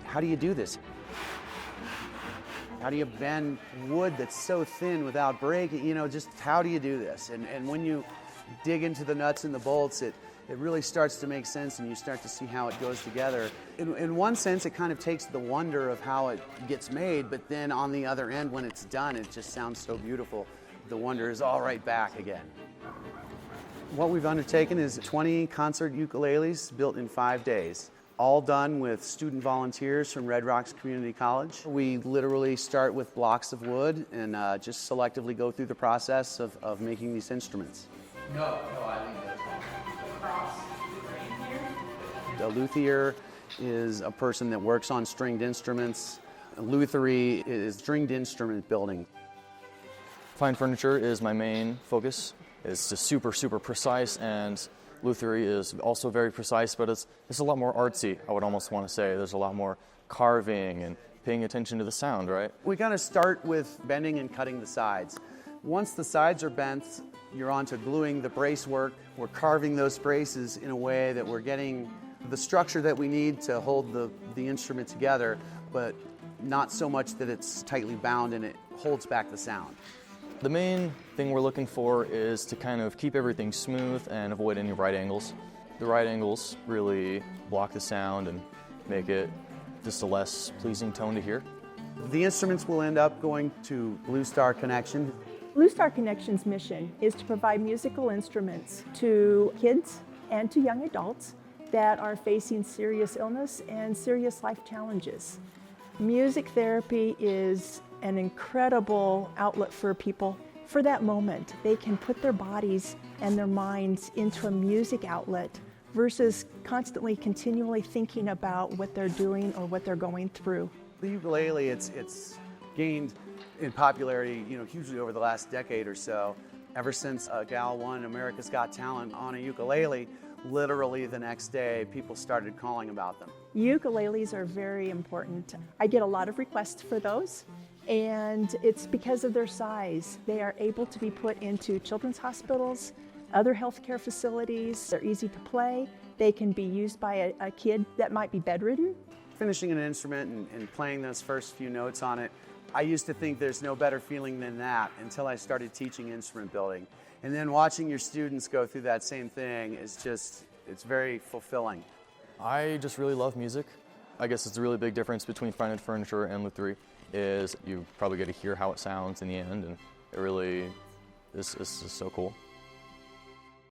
how do you do this? How do you bend wood that's so thin without breaking? Just how do you do this? And when you dig into the nuts and the bolts, it really starts to make sense, and you start to see how it goes together. In one sense, it kind of takes the wonder of how it gets made, but then on the other end, when it's done, it just sounds so beautiful. The wonder is all right back again. What we've undertaken is 20 concert ukuleles built in 5 days, all done with student volunteers from Red Rocks Community College. We literally start with blocks of wood and just selectively go through the process of making these instruments. No, I think that's wrong. A luthier is a person that works on stringed instruments. A lutherie is stringed instrument building. Fine furniture is my main focus. It's just super precise, and lutherie is also very precise, but it's a lot more artsy, I would almost want to say. There's a lot more carving and paying attention to the sound, right? We kind of start with bending and cutting the sides. Once the sides are bent, you're on to gluing the brace work. We're carving those braces in a way that we're getting the structure that we need to hold the instrument together, but not so much that it's tightly bound and it holds back the sound. The main thing we're looking for is to kind of keep everything smooth and avoid any right angles. The right angles really block the sound and make it just a less pleasing tone to hear. The instruments will end up going to Blue Star Connection. Blue Star Connection's mission is to provide musical instruments to kids and to young adults that are facing serious illness and serious life challenges. Music therapy is an incredible outlet for people. For that moment, they can put their bodies and their minds into a music outlet versus constantly, continually thinking about what they're doing or what they're going through. The ukulele, it's gained in popularity, hugely over the last decade or so. Ever since a gal won America's Got Talent on a ukulele, literally the next day, people started calling about them. Ukuleles are very important. I get a lot of requests for those, and it's because of their size. They are able to be put into children's hospitals, other healthcare facilities. They're easy to play. They can be used by a kid that might be bedridden. Finishing an instrument and playing those first few notes on it, I used to think there's no better feeling than that until I started teaching instrument building. And then watching your students go through that same thing is it's very fulfilling. I just really love music. I guess it's a really big difference between fine furniture and lutherie is you probably get to hear how it sounds in the end, and it really is so cool.